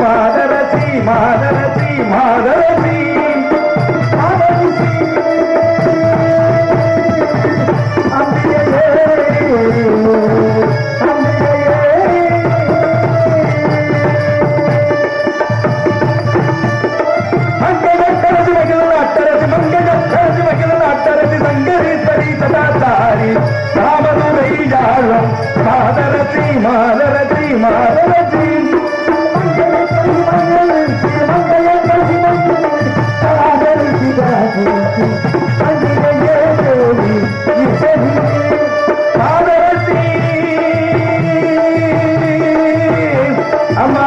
மாதரசி மாதரசி மாதரசி மாதரசி மாதரசி மாதரசி மாதரசி அம்மா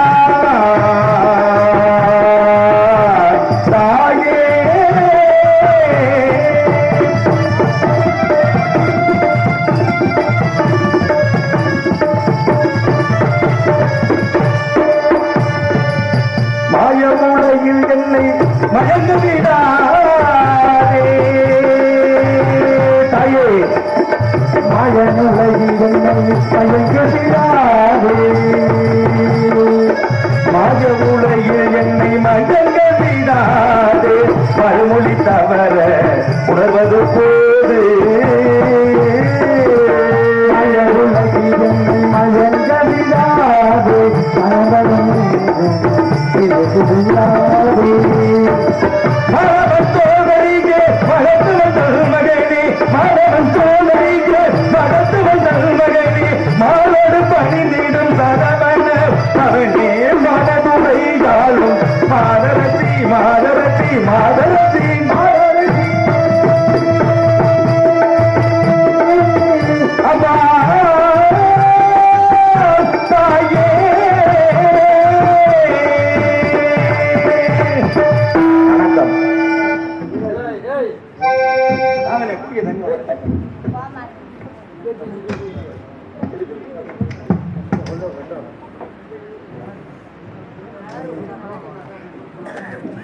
மாயமுடையில் என்னை மயங்க விடாதே தாயே மாயமுடையில் என்னை மயங்க விடாதே மாயமுடையில் என்னை மயங்க விடாதே மறுமொழி தவற உணர்வது போது மாயமுடையில் என்னை மயங்க விடாதே மாணவன் தோழரிகே வளர்த்து வந்த மகனே மாணவன் தோழரிகே வளர்த்து வந்த மகனே மாலோடு பணிந்திடும் சரவண அவனே மனதுரையாலும் மாதரசி மாதரசி மாதரசி மாதரசி அம்மா தாயே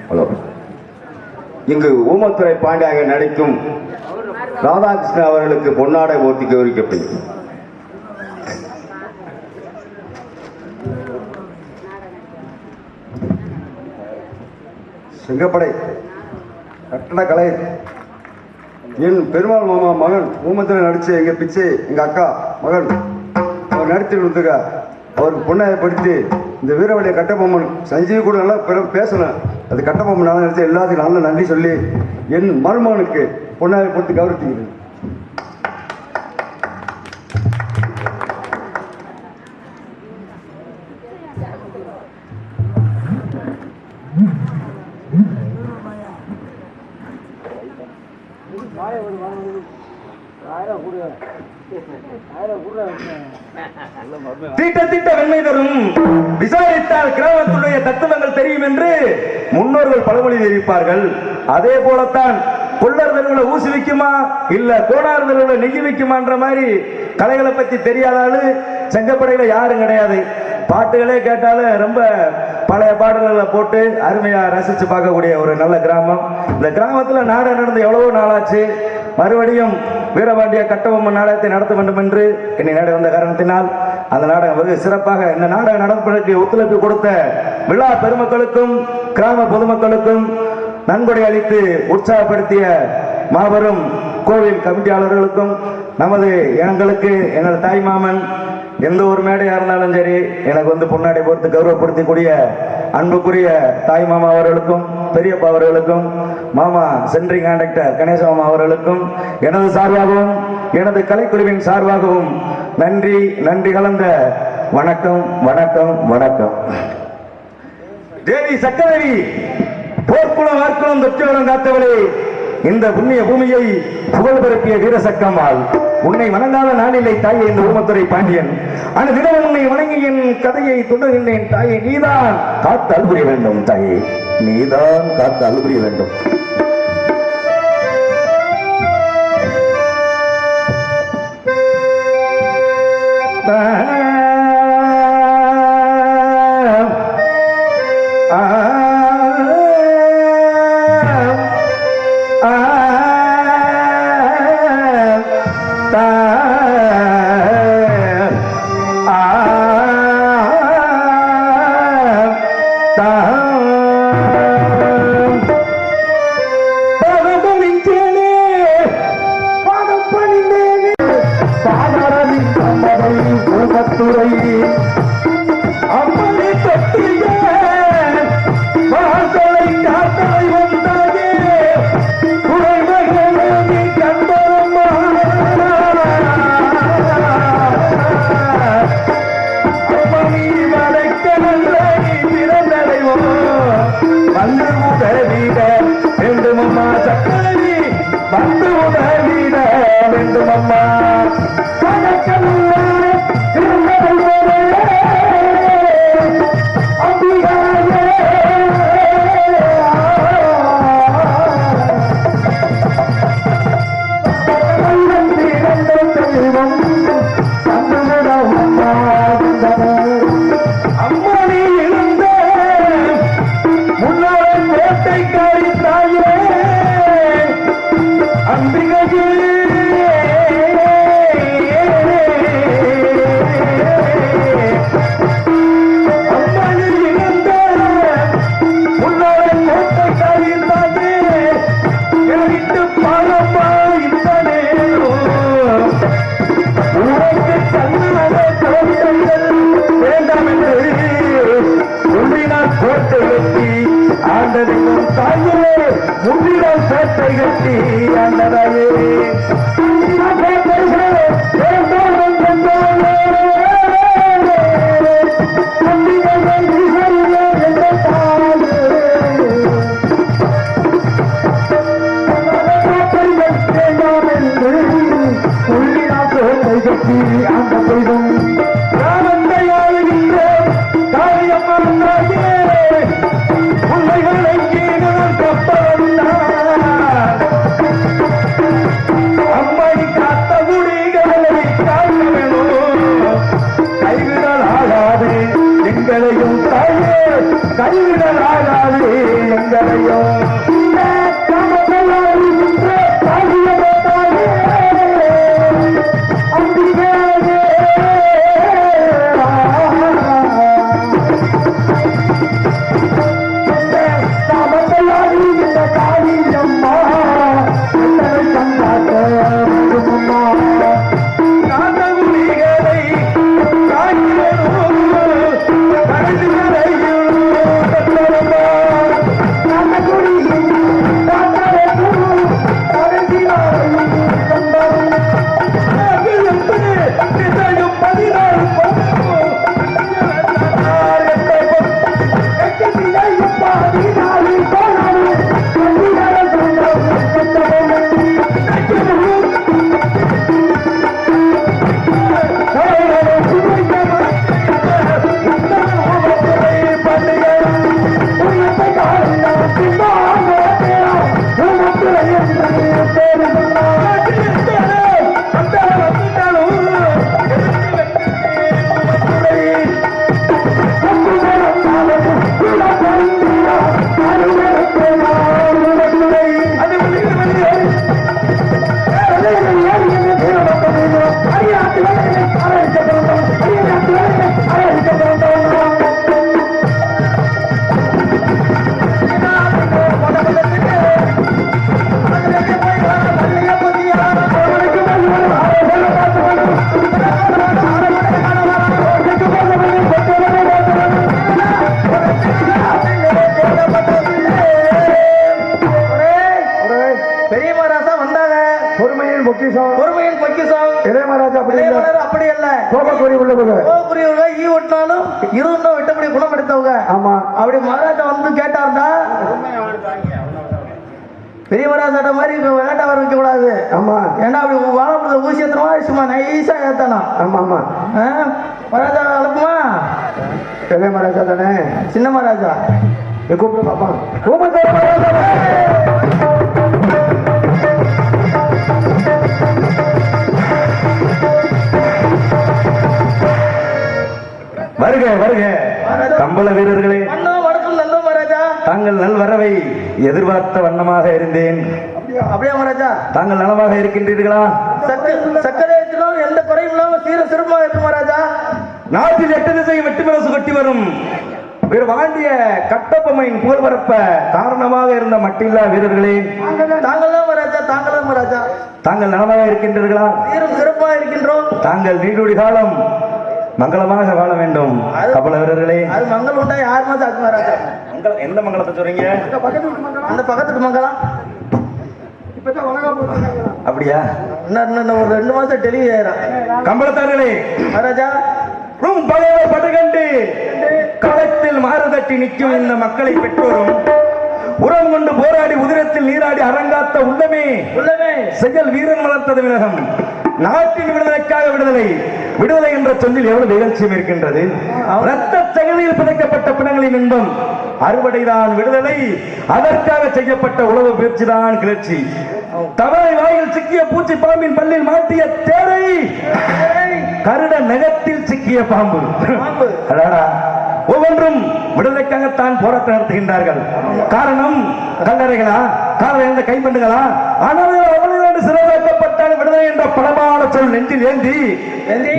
ஹலோ, இங்கு ஊமத்துறை பாண்டியாக நடிக்கும் ராதாகிருஷ்ணன் அவர்களுக்கு பொன்னாடை போர்த்தி கௌரவிக்கப்படும். சிங்கப்படை கட்டடக்கலை என் பெருமாள் மாமா மகன் ஊமத்தில் நடிச்சு எங்க பிச்சை எங்க அக்கா மகன் அவர் நடித்து கொடுத்துக்க அவருக்கு பொன்னாயப்படுத்தி இந்த வீரவழிய கட்டபொம்மன் சஞ்சீவ் கூட நல்லா பேசணும். அது கட்டபொம்மன் நல்லா நடிச்சு எல்லாத்துக்கும் நல்ல நன்றி சொல்லி என் மருமகனுக்கு பொன்னாயப்படுத்தி கௌரவிக்கிறேன். தீட்ட தீட்ட வெண்மை தரும் விசாரித்தால் கிராமத்துடைய தத்துவங்கள் தெரியும் என்று முன்னோர்கள் பழமொழி தெரிவிப்பார்கள். அதே போலத்தான் கொள்ளர் தெருவுல ஊசி வைக்குமா இல்ல கோடார் தெருவுல நெகி வைக்குமான்ற மாதிரி கலைகளை பத்தி தெரியாதாலு செங்கப்படையில யாரும் கிடையாது. பாட்டுகளே கேட்டாலும் ரொம்ப பழைய பாடல்களை போட்டு அருமையா ரசிச்சு பார்க்கக்கூடிய ஒரு நல்ல கிராமம். இந்த கிராமத்துல நாடகம் நடந்து எவ்வளவோ நாளாச்சு. மறுபடியும் வீரபாண்டிய கட்டபொம்மன் நாடகத்தை நடத்த வேண்டும் என்று என்னை நாடு வந்த காரணத்தினால் அந்த நாடகம் வெகு சிறப்பாக இந்த நாடகம் நடப்பதற்கு ஒத்துழைப்பு கொடுத்த விழா பெருமக்களுக்கும் கிராம பொதுமக்களுக்கும் நன்கொடை அளித்து உற்சாகப்படுத்திய மாபெரும் கோவில் கமிட்டியாளர்களுக்கும் எங்களுக்கு எனது தாய் மாமன் எந்த ஒரு மேடையா இருந்தாலும் சரி எனக்கு வந்து பொன்னாடை பொறுத்து கௌரவப்படுத்தக்கூடிய அன்புக்குரிய தாய் மாமா அவர்களுக்கும் பெரியப்பா அவர்களுக்கும் மாமா சென்ட்ரிங் கான்ட்ராக்டர் கணேச மாமா அவர்களுக்கும் எனது சார்பாகவும் எனது கலைக்குழுவின் சார்பாகவும் நன்றி நன்றி கலந்த வணக்கம் வணக்கம் வணக்கம். தேவி சக்கரவி போர்க்குளம் வார்க்குளம் தொற்றிவரம் காத்தவளே, இந்த புண்ணிய பூமியை புகழ் பரப்பிய வீரசக்கம்மாள், உன்னை வணங்காத நாளில்லை தாயே இந்த ஊமத்துறை பாண்டியன். அந்த தினம் உன்னை வணங்கி என் கதையை தொடர்கின்றேன் தாயே. நீதான் காத்து அல்புரிய வேண்டும் தாயே, நீதான் காத்து அல்புரிய வேண்டும். உதவிட வேண்டுமம்மா சக்கரவி வந்து உதவிட வேண்டுமம்மா பெரியவராஜாட்ட மாதிரி வேட்டை வர வைக்க கூடாது. ஆமா, ஏன்னா அப்படி வாழப்படுற ஊசியத்தனமா சும்மா நைஸா ஏத்தானா. ஆமா ஆமா, மகாராஜா அழுப்புமா? பெரிய மகாராஜா தானே, சின்ன மகாராஜா கூப்பிட்டு பாப்பா. வருக வருக கம்பள வீரர்களே, தாங்கள் நல்வரவை எதிர்பார்த்த வண்ணமாக இருந்தேன். அப்படியே மகாராஜா, தாங்கள் நலமாக இருக்கின்றீர்களா? சக்கரை எந்த குறையும் இல்லாம சீர சிறப்பாக இருக்கு மகாராஜா. நாட்டில் 8 திசையும் 8 மனசு கட்டி வரும் வாண்டிய கட்டபொம்மையின் புகழ் பரப்ப காரணமாக இருந்த மட்டில்லா வீரர்களே, தாங்கள் தான் மகாராஜா, தாங்கள் தான் மகாராஜா. தாங்கள் நலமாக இருக்கின்றீர்களா? சீரும் சிறப்பாக இருக்கின்றோம். தாங்கள் நீடுடி காலம் மங்களமாக வாழ வேண்டும். கபல வீரர்களே, அது மங்களம் உண்டா? யார் மாதிரி அது மகாராஜா? எந்த மங்களத்தை சொல்றீங்க? அந்த பக்கத்துக்கு மங்களம். அப்படியா? இன்னும் ஒரு 2 மாசம் டெலிவரி ஆயிரும். கம்பளத்தார்களே மகாராஜா, படுகண்டு களத்தில் மாறுதட்டி நிற்கும் இந்த மக்களை பெற்றோரும் உரம் கொண்டு போராடி உதிரத்தில் நீராடி அரங்காத்த உள்ளமே செயல் வீரன் வளர்த்தது விலகம். நாட்டின் விடுதலைக்காக விடுதலை, விடுதலை என்ற சொல்லில் எவ்வளவு நிகழ்ச்சியும் இருக்கின்றது. ரத்த தகுதியில் பிணைக்கப்பட்ட பிணங்களின் இன்பம் அறுவடைதான் விடுதலை, அதற்காக செய்யப்பட்ட உழவு பயிற்சி தான் கிளர்ச்சி. தவளை வாயில் சிக்கிய பூச்சி பாம்பின் பல்லில் மாட்டிய தேரை, கருட நகத்தில் சிக்கிய பாம்பு. ஒவ்வொன்றும் விடுதலைக்காகத்தான் போராட்டம் நடத்துகின்றார்கள். காரணம் கல்லறைகளா, காரணம் எந்த கைப்பண்டுகளா? ஆனால் அவர்களோடு சிறையாக்கப்பட்டால் விடுதலை என்ற பலமான சொல் நெஞ்சில் ஏந்தி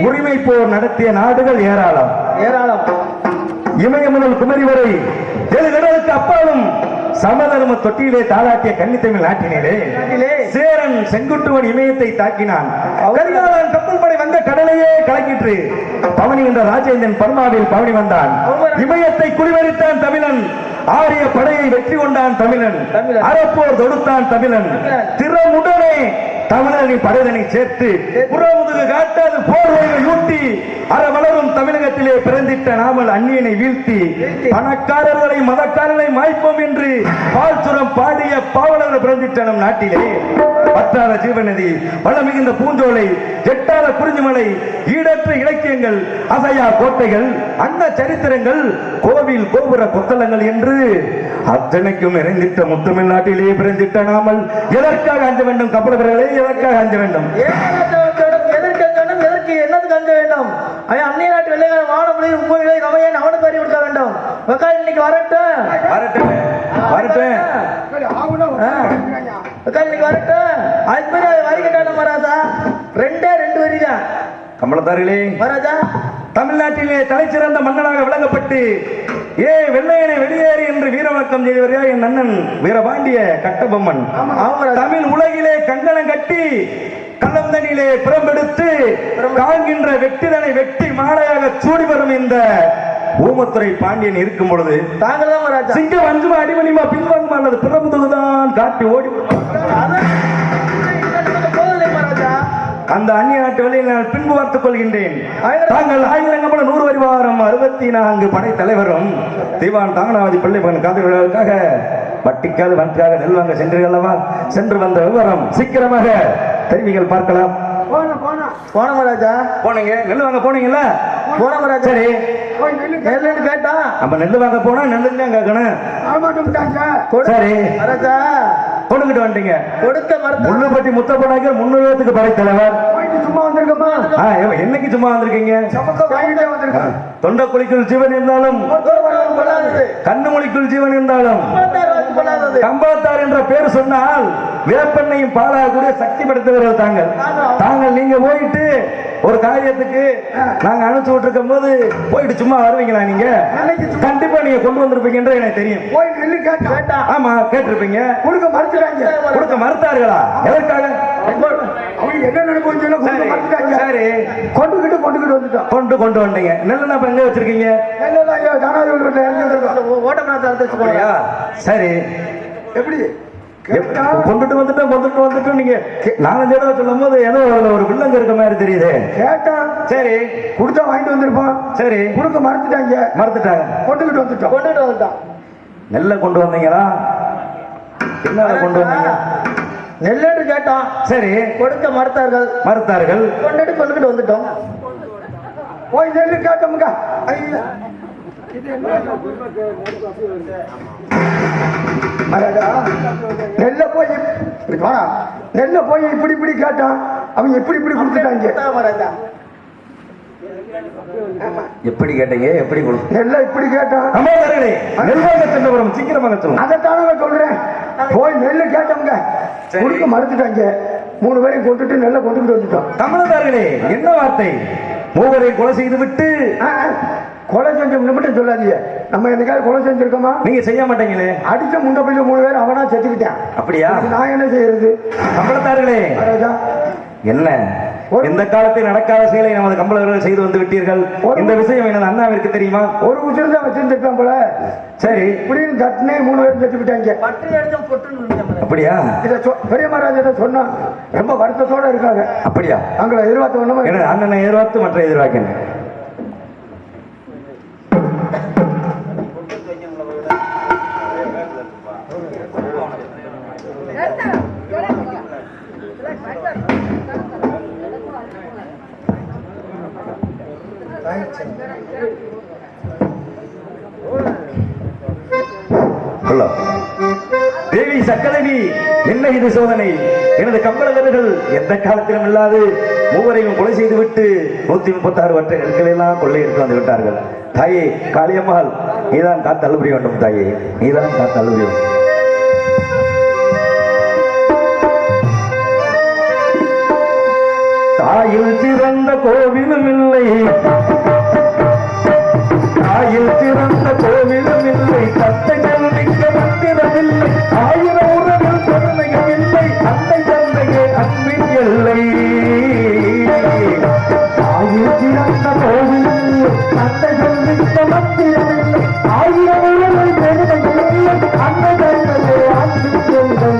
உரிமை போர் நடத்திய நாடுகள் ஏராளம் ஏராளம். இமய முதல் குமரி வரை 7 கடலுக்கு அப்பாலும் சமதர்ம தொட்டியிலே தாளாட்டிய கன்னித்தமிழ் நாட்டினிலே சேரன் செங்குட்டுவன் இமயத்தை தாக்கினான். கரிகாலன் கப்பல் படை வந்த கடலையே கலக்கிற்று. பவனி என்ற ராஜேந்திரன் பர்மாவில் பவனி வந்தான். இமயத்தை குடிவரித்தான் தமிழன். ஆரிய படையை வெற்றி கொண்டான் தமிழன். அறப்போர் தொடுத்தான் தமிழன். திறமுடனே தமிழரின் படைதனை சேர்த்து புறமுதுகு காட்டாது போர் ஊட்டி அறவளரும் தமிழகத்திலே பிறந்திட்ட நாமல் அந்நியனை வீழ்த்தி பணக்காரர்களை மதக்காரர்களை மாய்ப்போம் என்று பால்சுரம் பாடிய பாவலர் பிறந்திட்ட நம் நாட்டிலே பற்றாத ஜீவநதி, வளமிகுந்த பூஞ்சோலை, எட்டாத குறிஞ்சிமலை, ஈடற்ற இலக்கியங்கள், அசையா கோட்டைகள், அன்ன சரித்திரங்கள், கோவில் கோபுர கொத்தளங்கள் என்று அத்தனைக்கும் நிறைந்திட்ட முத்தமிழ் நாட்டிலே பிறந்திட்ட நாமல் எதற்காக அஞ்ச வேண்டும்? கப்பலவர்களே, எதற்காக அஞ்ச வேண்டும்? என்னதுக்கு அஞ்ச வேண்டும்? அந்நிய நாட்டு வெள்ளைக்காரன் வானப்படியில் கோயிலை ரமையன் அவனுக்கு அறிவு கொடுக்க வேண்டும். இன்னைக்கு வரட்டும் வரட்டும் வரட்டும் இன்னைக்கு வரட்டும். அது மாதிரி வரி கட்டான மராஜா 2 வரி தான். கமலத்தாரிலே மராஜா தமிழ்நாட்டிலே தலைச்சிறந்த மன்னனாக விளங்கப்பட்டு வெள்ளையனை வெளியேறி என்று வீரவணக்கம் செய்தவரையா என் அண்ணன் வீரபாண்டிய கட்டபொம்மன். தமிழ் உலகிலே கங்கணம் கட்டி கள்ளந்தனிலே புறம்பெடுத்து காண்கின்ற வெற்றிதனை வெட்டி மாலையாக சூடி வரும் இந்த ஊமத்துறை பாண்டியன் இருக்கும் பொழுது தாங்கள் தான் சிங்கம் அஞ்சுமா அடிமணிமா பின்வாங்குமா அல்லது பிறமுதுதான் காட்டி ஓடி அந்த அந்நிய நாட்டு வழியில் நான் பின்பு பார்த்துக் கொள்கின்றேன். தாங்கள் ஆயிரங்கமல 100 வரி வாரம் 64 படை தலைவரும் தீவான் தாங்கனாவதி பிள்ளை மகன் காதல் விழாவுக்காக வட்டிக்காது வன்காக நெல் வாங்க சென்றீர்கள் அல்லவா? சென்று வந்த விவரம் சீக்கிரமாக தெரிவிகள் பார்க்கலாம். போனோம் ராஜா. போனீங்க நெல் வாங்க போனீங்கல்ல? போனோம் ராஜா. சரி நெல் கேட்டா நம்ம நெல் வாங்க போனா நெல்லு தான் கேட்கணும். சரி ராஜா கொடுக்கிட்டு வந்துட்டீங்க. கொடுத்த முள்ளுப்பட்டி முத்தப்பனாக்க 300 படை தலைவர். சும்மா வந்திருக்கோமா? என்னைக்கு சும்மா வந்திருக்கீங்க? தொண்டக்குழிக்குள் ஜீவன் இருந்தாலும் கண்ணுமொழிக்குள் ஜீவன் இருந்தாலும் கம்பளத்தார் என்ற பேர் சொன்னால் வேப்பெண்ணையும் பாலாக கூட சக்தி படுத்துகிறவர்கள் தாங்கள். தாங்கள் நீங்க போயிட்டு ஒரு காரியத்துக்கு நாங்க அனுப்பிச்சு விட்டுருக்கும் போது போயிட்டு சும்மா வருவீங்களா? நீங்க கண்டிப்பா நீங்க கொண்டு வந்திருப்பீங்க எனக்கு தெரியும். ஆமா கேட்டிருப்பீங்க. கொடுக்க மறுத்தார்களா? எதற்காக? என்ன நடக்கும்? சரி கொண்டு வந்தீங்க. நெல்லுனா இப்ப எங்க வச்சிருக்கீங்க? சரி எப்படி கொண்டுட்டு வந்துட்டோம். நீங்க 4 தடவை சொல்லும் போது ஏதோ ஒரு வில்லங்க இருக்க மாதிரி தெரியுது. கேட்டா சரி கொடுத்தா வாங்கிட்டு வந்திருப்போம். சரி கொடுக்க மறுத்துட்டாங்க. கொண்டுகிட்டு வந்துட்டோம். நெல்லை கொண்டு வந்தீங்களா? என்ன கொண்டு வந்தீங்க? நெல்லு கேட்டோம். சரி கொடுக்க மறுத்தார்கள். கொண்டுகிட்டு வந்துட்டோம். போய் நெல்லு கேட்டோமுங்க. நெல்ல போய் இப்படி கேட்டான். அவங்க இப்படி கொடுத்துட்டாங்க. எப்படி கேட்டீங்க? எப்படி நெல்ல இப்படி கேட்டான். சீக்கிரமாக சொல்லுங்க. அதைத்தான சொல்றேன். போய் நெல்லு கேட்டவங்க கொடுக்க மறுத்துட்டாங்க. 3 பேரையும் கொண்டுட்டு நெல்லை கொண்டுகிட்டு வந்துட்டோம். தமிழர்களே என்ன வார்த்தை? 3 பேரை கொலை செய்து விட்டு கொலை செஞ்சோம்னு மட்டும் சொல்லாதீங்க. நம்ம என்னைக்காவது கொலை செஞ்சிருக்கோமா? நீங்க செய்ய மாட்டீங்களே. அடிச்ச முண்ட பையில 3 பேர் அவனா செத்துக்கிட்டான். அப்படியா? நான் என்ன செய்யறது? தமிழத்தார்களே என்ன எந்த காலத்தில் நடக்காத செயலை நமது கம்பளர்கள் செய்து வந்து விட்டீர்கள். இந்த விஷயம் எனது அண்ணாவிற்கு தெரியுமா? ஒரு உசுறு தான் வச்சிருந்திருக்கான் போல. சரி இப்படின்னு தட்டினே 3 பேரும் செத்து விட்டாங்க. அப்படியா? பெரிய மகாராஜா சொன்னா ரொம்ப வருத்தத்தோட இருக்காங்க. அப்படியா? அங்களை எதிர்பார்த்த ஒண்ணுமா? அண்ணனை எதிர்பார்த்து மற்ற எதிர்பார்க்க ஹலோ தேவி சக்கரவி, என்ன இது சோதனை? எனது கம்பளவர்கள் எந்த காலத்திலும் இல்லாது மூவரையும் கொலை செய்துவிட்டு 136 வற்றை நெற்களை எல்லாம் கொள்ளையடித்து வந்து விட்டார்கள். தாயே காளியம்மாள், நீதான் காத்து அழுபடி வேண்டும். தாயே நீதான் காத்து அழுபடி வேண்டும். தாயில் சிறந்த கோவிலும் இல்லை, தாயில் சிறந்த கோவிலும் இல்லை, தத்தை மிக்க மந்திரமில்லை, 1000 உறவில் பெருமையும் இல்லை, அன்னை தந்தையே அன்பின் எல்லை. தாயில் சிறந்த கோவிலும் இல்லை, தத்தை மிக்க மந்திரமில்லை, 1000 உறவில் பெருமையும் இல்லை, அன்னை தந்தையே அன்பின் எல்லை.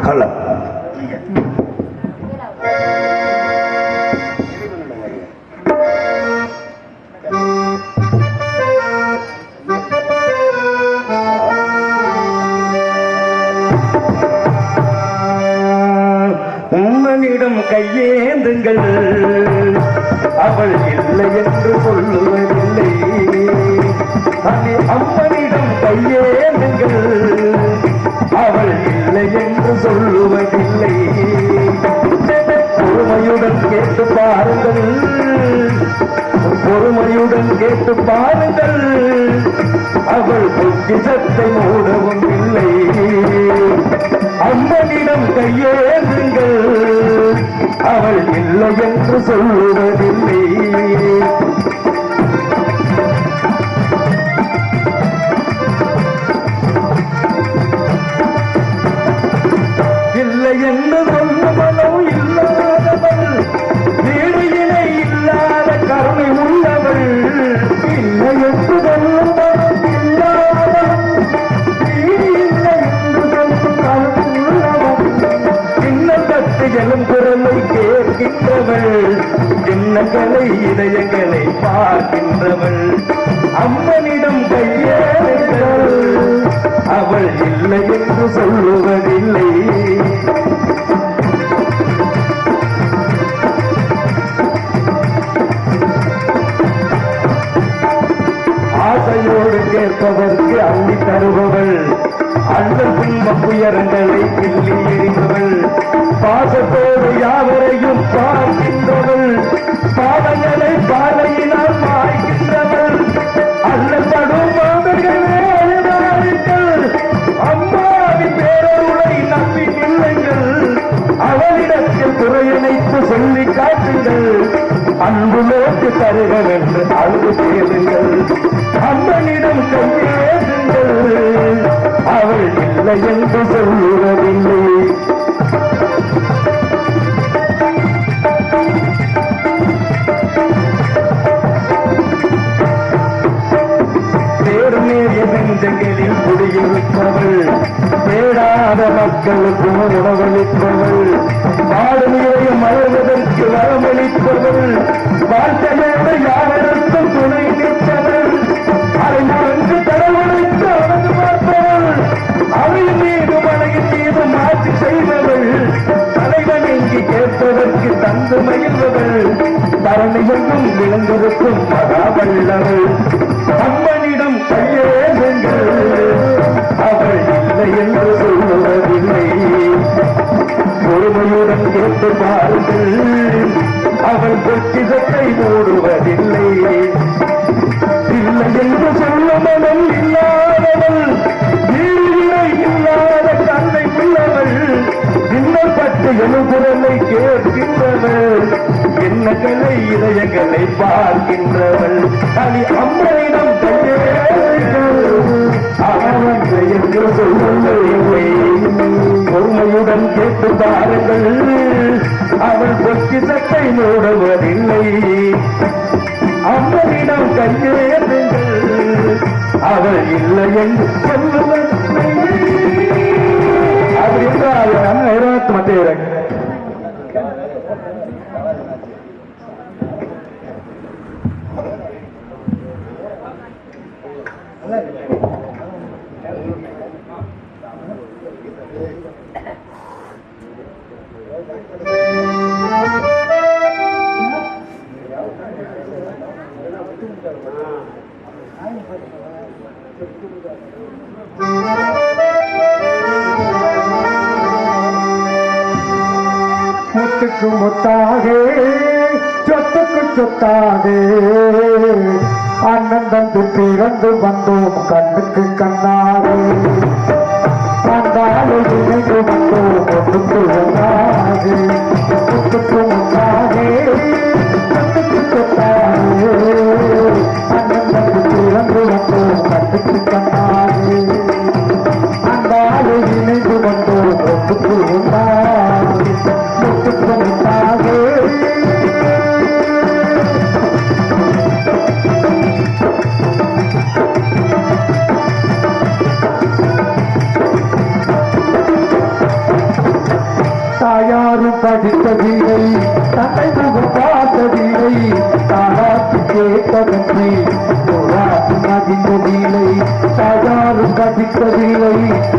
ஹலோ உம்மனிடம் கையேந்துங்கள், அவள் இல்லை என்று சொல்லுவதில்லை. அம்மனிடம் கையேந்துங்கள், அவள் இல்லை என்று சொல்லுவதில்லை. பொறுமையுடன் கேட்டு பாருங்கள், பொறுமையுடன் கேட்டு பாருங்கள், அவள் பொக்கிஷத்தை மூடவும் இல்லை. அம்மனிடம் கையேந்துங்கள், அவள் இல்லை என்று சொல்லுவதில்லை. இல்லை என்று சொல்லுவனும் இல்லாதவள், வீடு இணை இல்லாத கருணை உள்ளவள். இல்லை என்று சொல்லுவனும் இல்லாதவள், வீடு இல்லை என்று சொல்லும் கருணை உள்ளவள். இன்னத்தை எழும் குரலை கேட்கின்றவள், எண்ணங்களை இதயங்களை பார்க்கின்றவள். அம்மனிடம் கையேறுங்கள், அவள் இல்லை என்று சொல்லுவதில்லை. ஆசையோடு கேட்பதற்கு அள்ளி தருபவள், அண்ணன் துன்ப துயரங்களை கிள்ளி எறிபவள். பாசத்தோடு யாவரையும் பார்க்கின்றவள், பாவங்களை பாதையினால் மாய்க்கின்றவள். அல்லப்படும் மாதர்களே அழுதார்கள், அம்மாவின் பேரருளை நம்பி நில்லுங்கள். அவளிடத்தில் குறையணைத்து சொல்லிக்காட்டு கேளுங்கள் அன்பு நோக்கு தருகள் என்று அழுது கேளுங்கள் அம்மனிடம் கையேறுங்கள் அவள் இல்லை என்று சொல்லுவதில்லை நெஞ்சங்களில் குடியிருப்பவள் தேடாத மக்களுக்கு உணவளிப்பவள் பாடும் இறையும் மலர்வதற்கு வரமளிப்பவள் வாழ்க்கையோடு யாரிடத்தும் துணை நிற்பவள் அதை மறந்து கடவுளுக்கு அழகு பார்ப்பவள் அவையின் மீது மலையின் மீது மாற்றி செய்பவள் தலைவன் இங்கு கேட்பதற்கு தந்து மகிழ்பவள் தரணி எங்கும் விளங்கிருக்கும் மகாவல்லவள் அம்மனிடம் கையேறுங்கள் அவள் இல்லை என்று சொல்லுவதில்லை பொறுமையுடன் கேட்டு பாருங்கள் அவள் பொக்கிதத்தை மூடுவதில்லை இல்லை என்று சொல்ல மனம் இல்லாதவள் நீரை இல்லாத கண்ணை உள்ளவள் இன்னப்பட்டு எழுபுறலை கேட்கின்றவள் எண்ணங்களை இதயங்களை பார்க்கின்றவள் அலி அம்மனிடம் அவன் என்று சொல்லவில்லை பொறுமையுடன் கேட்டு பாருங்கள் அவள் பொக்கிதத்தை மூடுவதில்லை அம்மனிடம் கையேறுங்கள் அவள் இல்லை என்று சொல்லுவதில்லை அப்படி என்றால் அண்ணன் மத்திய முத்துக்கு முத்தாக சொத்துக்கு சொத்தாக அண்ணன் தந்து பிறந்து வந்தோம் கண்ணுக்கு கண்ணாக வந்தாலே இணைந்து வந்தோம் ஒன்றுக்கு ஒன்றாக முத்துக்கு முத்தாக சொத்துக்கு சொத்தாக அண்ணன் தந்து பிறந்து வந்தோம் கண்ணுக்கு கண்ணாக வந்தாலே இணைந்து வந்தோம் ஒன்றுக்கு ஒன்றாக தாயாரும் படித்ததில்லை தன்னை முகம் பார்த்ததில்லை தாராட்டு கேட்டதன்றி போராட்டு மதிந்ததில்லை தாயாரும் படித்ததில்லை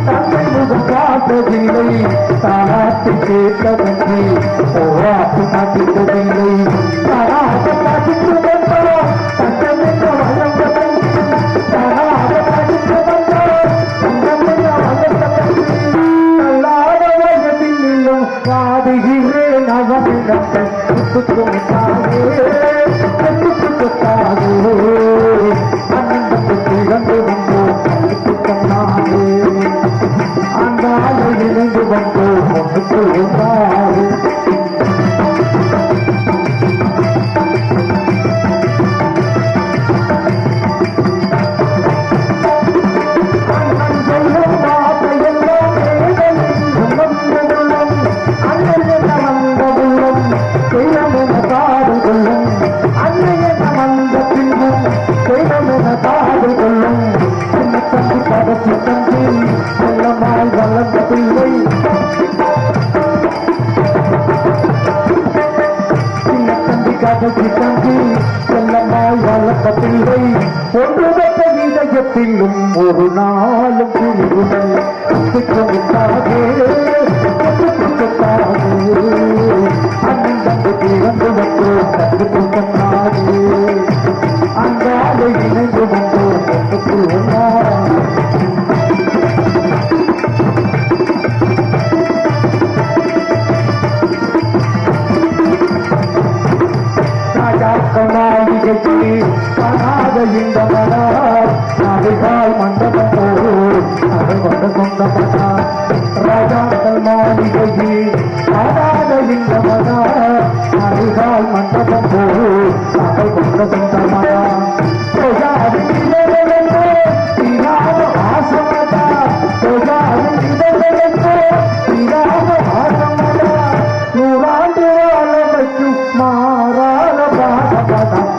தன்னை முகம் பார்த்ததில்லை தாராட்டு கேட்டதன்றி போராட்டு மதிந்ததில்லை தாராட்ட படித்து வந்தோம் தங்கமென்ற வளர்ந்ததன் தாராட்ட படித்து வந்தோம் தங்கமென்ற வளர்ந்ததன் நல்லாத வயதிலும் பாடுகிறேன் அவனிடத்தை குத்துக்குத்தாகே குத்துக்குத்தாகே அண்ணனுக்கு திறந்து வந்தோம் கண்ணுக்கு கண்ணாகே அந்தால இணைந்து வந்தோம் ஒன்றுக்கு ஒன்றாகே ஒன்றுபட்ட இதயத்திலும் ஒரு நாளும் புரிவுகள் அண்ணன் தந்து பிறந்து வந்தோம் கண்டுக்கு கண்ணாகே அங்காலை இணைந்து வந்தோம் கண்டுக்கு ஒன்றாக மாளிகைக்கு காணாத இந்த மனார் நாடுகால் மண்டபம் போல் அதை கொண்ட சொந்த மனார் ராஜாக்கள் மாளிகைக்கு காணாத இந்த மனார் சொந்தமனா அதிகால் மண்டபம் போல் நாங்கள் கொண்ட சொந்தமனா நூறாண்டு வாழமைக்கும் மாறாத பாதபதம்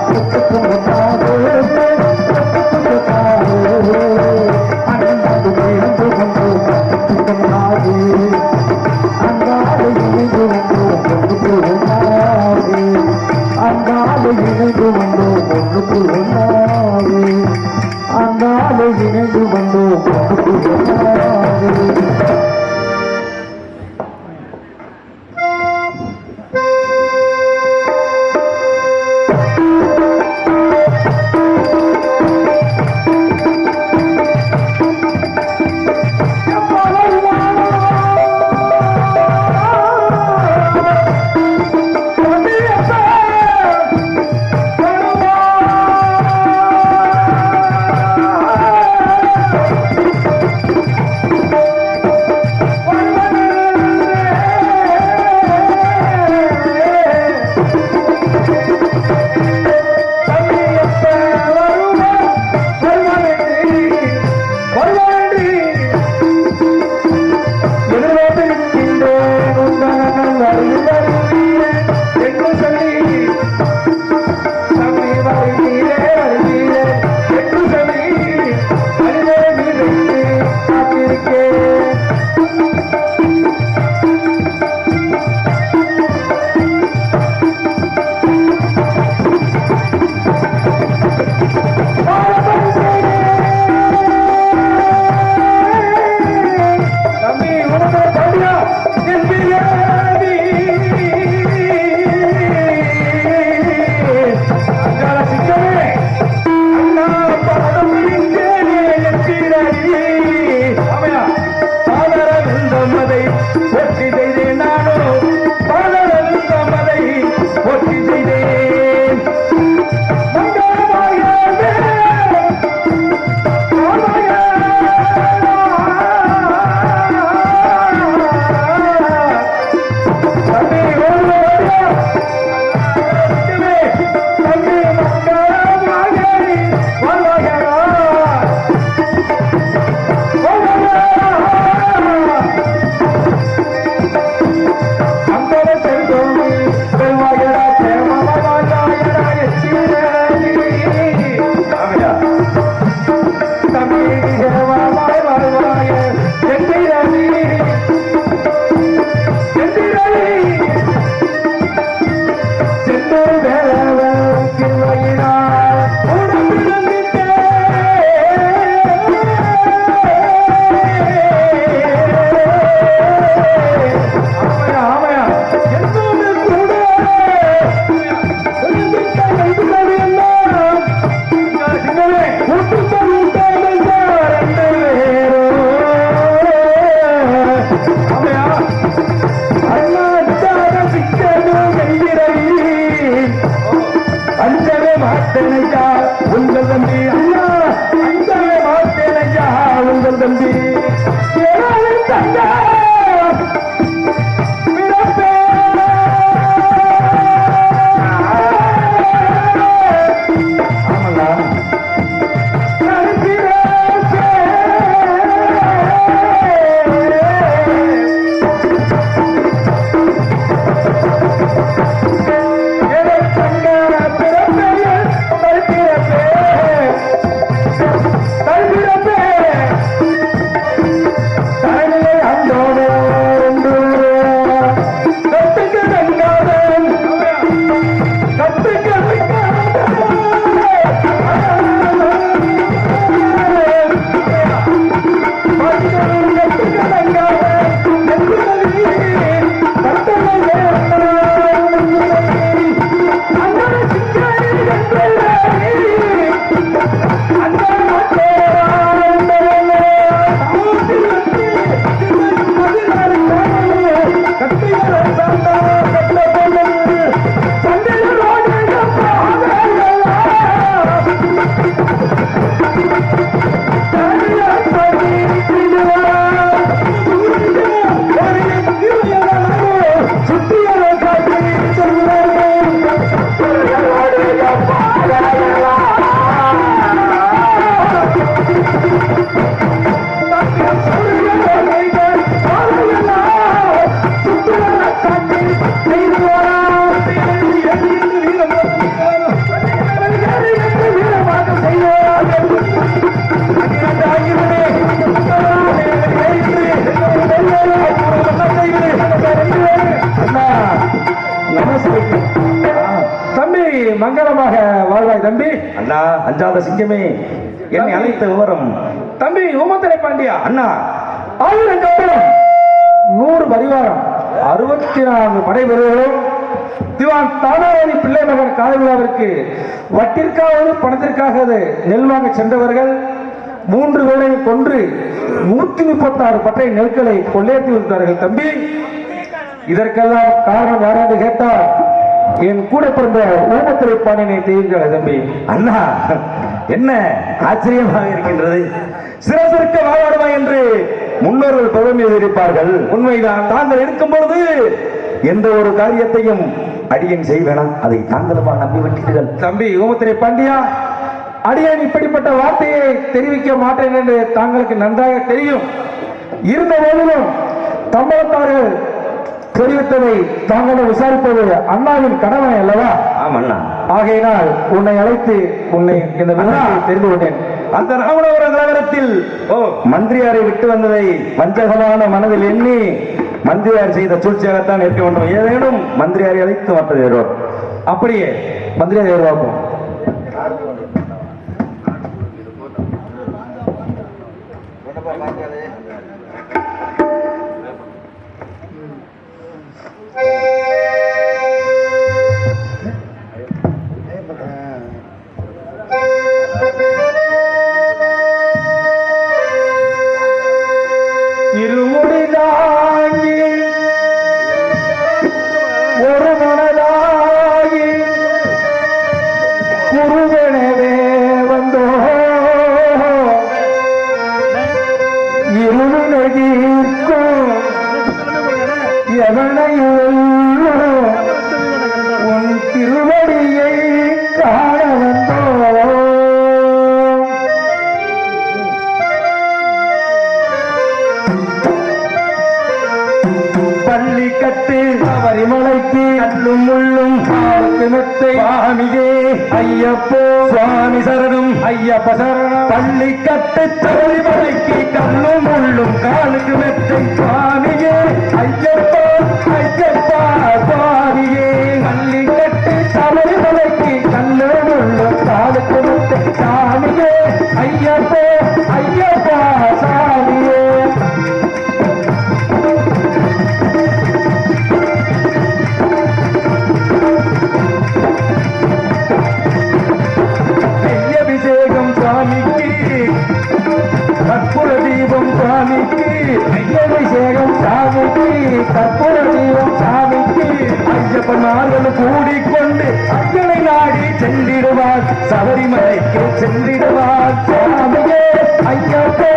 இணைந்து வந்தோம் ஒன்றுக்கு ஒன்றாவே அங்காலே இணைந்து வந்தோம் ஒன்றுக்கு ஒன்றாவே தம்பி மங்களமாக வாழ்வாய் தம்பி. அண்ணா அஞ்சாத சிங்கமே, என்னை அழைத்த விவரம். தம்பி ஊமத்துறை பாண்டியா, அண்ணா 1000 கப்பலும் 100 பரிவாரம் 64 படை வீரர்களும் திவான் தானாவதி பிள்ளை மகன் காலை விழாவிற்கு வட்டிற்காவது பணத்திற்காக நெல் வாங்க சென்றவர்கள் 3 பேரை கொன்று 136 பட்டை நெற்களை கொள்ளையற்றி விட்டார்கள் தம்பி. இதற்கெல்லாம் காரணம் யார் என்று கேட்டால் என் கூட பிறந்த ஊமத்துறை பாண்டியனை தெரியுங்கள் தம்பி. அண்ணா என்ன ஆச்சரியமாக இருக்கின்றது. சிறசிற்க வாழாடுமா என்று முன்னோர்கள் பெருமை இருப்பார்கள். உண்மைதான். தாங்கள் இருக்கும் பொழுது எந்த ஒரு காரியத்தையும் அடியன் செய்வேனா, அதை தாங்களுமா நம்பிவிட்டீர்கள். தம்பி ஊமத்துறை பாண்டியா, அடியன் இப்படிப்பட்ட வார்த்தையை தெரிவிக்க மாட்டேன் என்று தாங்களுக்கு நன்றாக தெரியும். இருந்த போதிலும் தமிழத்தார்கள் தெரிவித்ததை தாங்களும் விசாரிப்பது அண்ணாவின் கடமை அல்லவா? ஆமண்ணா. ஆகையினால் உன்னை அழைத்து உன்னை இந்த விவரத்தை தெரிந்து கொண்டேன். அந்த ராமநாதபுரம் கலவரத்தில் மந்திரியாரை விட்டு வந்ததை வஞ்சகமான மனதில் எண்ணி மந்திரியார் செய்த சூழ்ச்சியாகத்தான் இருக்க வேண்டும். ஏதேனும் மந்திரியாரை அழைத்து மற்றது வருவார். அப்படியே மந்திரியாரை உருவாக்கும். உன் திருவடியை காண வந்தோ பள்ளி கட்டு வரிமலைக்கு கல்லும் முள்ளும் மெத்தை சுவாமியே ஐயப்போ சுவாமி சரணம் ஐயப்ப சரணம். பள்ளி கட்டு வரிமலைக்கு கல்லும் முள்ளும் காலுக்கு மெத்தை சுவாமியே ஐயப்போ ஐயப்பா சுவாமியே. பள்ளி கட்டு சபரிமலைக்கு கல்லும் முள்ளும் காலுக்கு மெத்தை சாமியே ஐயப்போ ஐயப்பா சாமியே. கற்பூர தீபம் சாமிக்கு அபிஷேகம் சாமிக்கு கற்பூர தீபம் சாமிக்கு ஐயப்பனார்கள் கூடிக்கொண்டு அஞ்சனை நாடி சென்றிடுவார் சபரிமலைக்கு சென்றிடுவார் சாமியே ஐயப்போ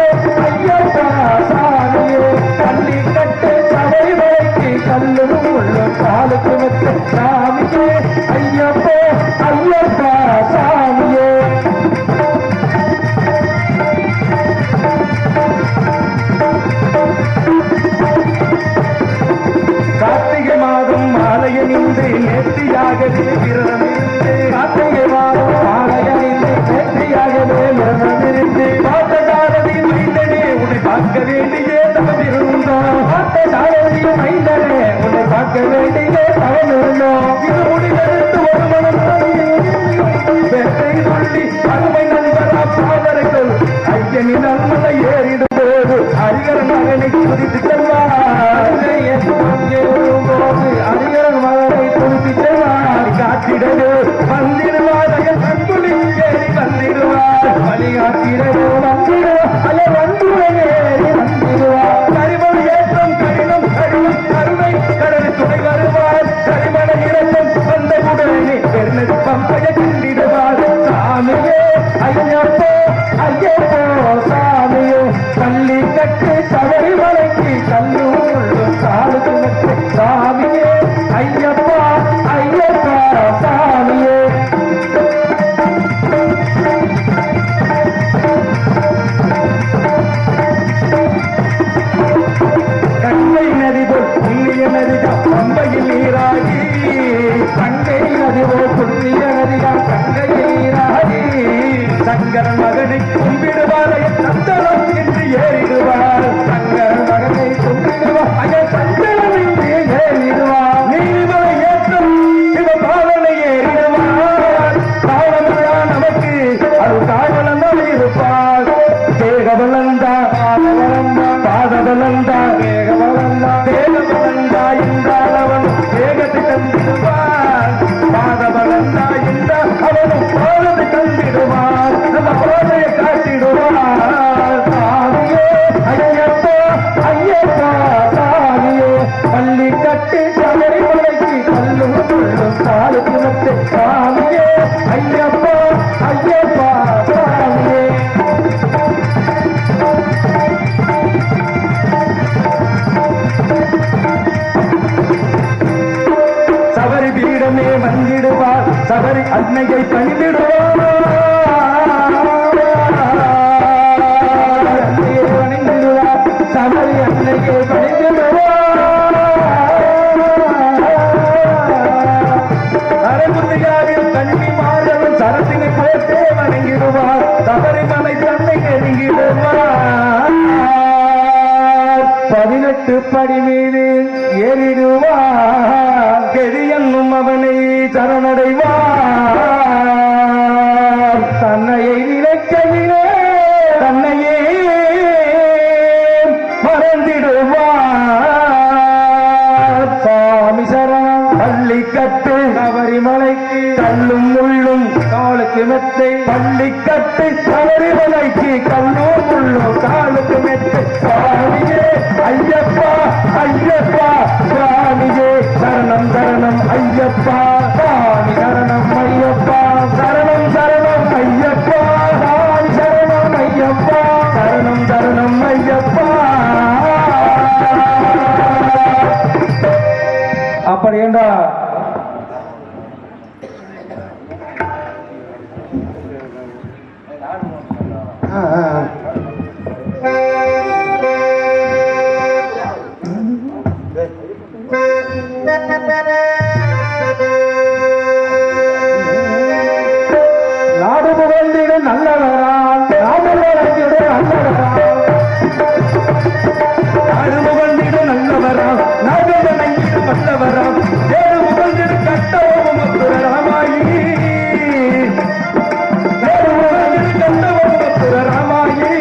ஐயப்பா சாமியே. பள்ளி கட்டு சபரிமலைக்கு கல்லும் உள்ள காலுக்கு மெத்த சாமியே ஐயப்போ ஐயப்பா சாமியே. கார்த்திகை மாதம் மாலையணிந்து நேர்த்தியாகவே விரதமிருந்து கார்த்திகை மாதம் மாலையணிந்து நேர்த்தியாகவே விரதமிருந்து பார்த்த சாரதி மைந்தனே உன்னை பார்க்க வேண்டிய தவம் இருந்தோம். பார்த்த சாரதி மைந்தனே உன்னை பார்க்க வேண்டிய தவம் இருந்தோம். இது முடிவெடுத்து ஒரு மனம் வெற்றி சொல்லி அருமை நண்பரா பாதர்கள் ஐயனின் அன்மலை ஏறிடும் போது அரிகரன் மகனை குறித்து செல்வார். அரிகரன் மகனை குறித்து செல்வார். காட்டிடவே வந்திடுவார் அயல் கண்குளி ஏறி வந்திடுவார். வழிகாட்டிடவே வந்திடுவார் அயல் வந்துரை ஏறி வந்திடுவார். கரிமணி ஏற்றம் கடினம் கடினம் கருணை கடலை துணை வருவார். கரிமண இறக்கம் வந்த உடனே பெருநெற்பம் பய கண்டிடுவார். சாமியே ஐயப்போ ஐயப்போ சாமியே. பள்ளி கட்டு சபரிமலைக்கு கல்லும் உள்ளும் காலுக்கு மெத்தை சாமியே ஐயப்பா ஐயப்பா சாமியே. கங்கை நதி போல் புண்ணிய நதிதான் பம்பையில் நீராகி கங்கை நதி போல் புண்ணிய நதிதான் கங்கையில் நீராகி சங்கரன் மகனை கும்பிடுவார் சந்தனம் என்று ஏறிடுவார். சங்கரன் மகனை கும்பிடுவார் அயல் சந்தனம் என்று ஏறிடுவார். நீர்மலை ஏற்றம் சிவபாலனை ஏறிடுவார். சபரி அன்னையை பணிந்திடுவார் சபரி அன்னையை பணிந்திடுவார் அரங்குதியாவில் கன்னிமார்களும் சரத்தினை போட்டே வணங்கிடுவார் சபரிமலை தன்னை நெருங்கிடுவார் 18 படி மீது ஏறிடுவார் கெதி என்னும் அவனை சரணடைவார் தன்னையை நினைக்கையிலே தன்னையே மறந்திடுவார் சுவாமி சரணம் பள்ளி கட்டு சபரிமலைக்கு கல்லும் முள்ளும் காலுக்கு மெத்தை பள்ளி கட்டு சபரிமலைக்கு கல்லும் முள்ளும் காலுக்கு மெத்தை சுவாமியே ஐயப்பா ஐயப்பா சுவாமியே சரணம் சரணம் ஐயப்பா சுவாமி சரணம் ஐயப்பா சரணம் சரணம் ஐயப்பா சுவாமி சரணம் ஐயப்பா சரணம் சரணம் ஐயப்பா அப்படி என்றால் நாடு புகழ்ந்திட நல்லவரால் நாமல் வளர்ந்திட நல்லவரால் நாடு புகழ்ந்திட நல்லவரா நாடு வணங்கிட வல்லவரா ஏழு புகழ்ந்திட கட்டவும் ராமாயி ஏழு புகழ்ந்திட கட்டவும் ராமாயி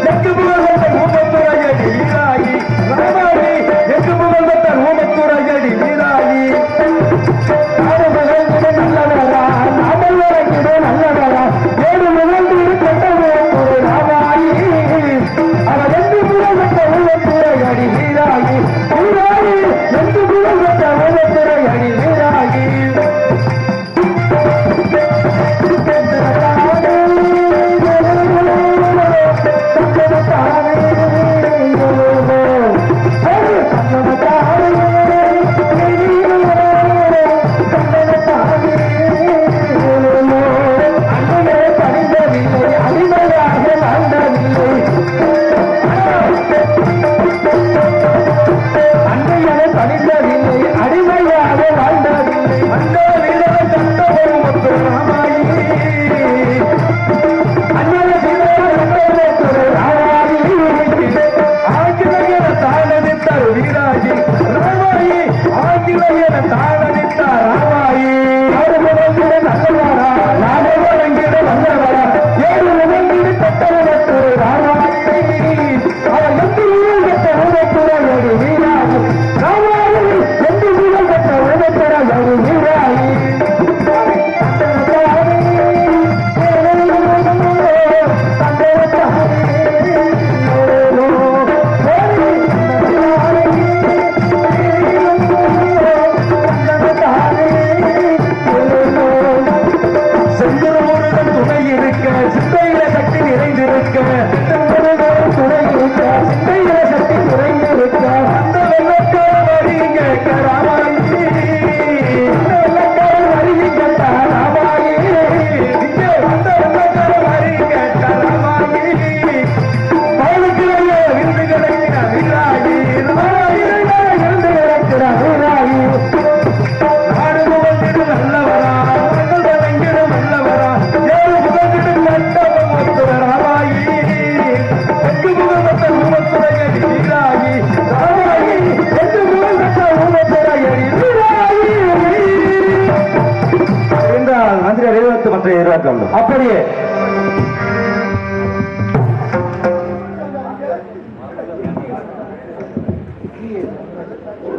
எட்டு புகழ்ந்த ஊமத்துறையடி வீராயி ராமாயி எட்டு புகழ்ந்த ஊமத்துறையடி வீராயி நாடு புகழ்ந்திட நல்லவரால் நாமல் வளர்ந்திட நல்லவரால் ஏழு முகழ்ந்திட கட்டவும் ஒரு ராமாயி அவர் எந்த புகழ்ந்த உள்ளத்துறை அடி வீராயி வீராயி எந்த புகழ்ந்த உள்ளத்துறை அடி வீராயி அடிமையாக வாழ்ந்ததில்லை அந்த வீரர கட்டவும் ராமாயி ஆங்கிலேயன தாளதித்தார் வீராயி ராமாயி ஆங்கிலேயன தாளதித்தார் ராமாயி நாடு வழங்கிட வந்தவரா ஏழு முகங்கிடு கட்டணத்தொரு ராமாயி அவர் எந்த ஊழல் பெற்ற உதத்துறையோடு வீராயி ராமாயி எந்த ஊழல் பெற்ற உதத்துறையோடு வீராயி செந்தூரமுருகன் துணை இருக்க சிந்தையில சக்தி நிறைந்திருக்க அந்த வெள்ளக்கார வரி கேட்க ராமாயி இங்கே வந்த வெள்ளக்கார வரி கேட்க ராமாயி பவுனுக்கிடையே விருந்து கிடைக்கிற வீராயி நாடு புகழ்ந்திடு நல்லவரா மகள் வணங்கிடு நல்லவரா ஏழு புகழ்ந்திடு கட்டவும் ஒத்துற ராமாயி எட்டு புகழ்ந்த ஊமத்துறையடி வீராயி ராமாயி எட்டு புகழ்ந்த ஊமத்துறையடி வீராயி என்றால் மந்திரி அறிவத்து மற்ற இருவாக்கம் அப்படியே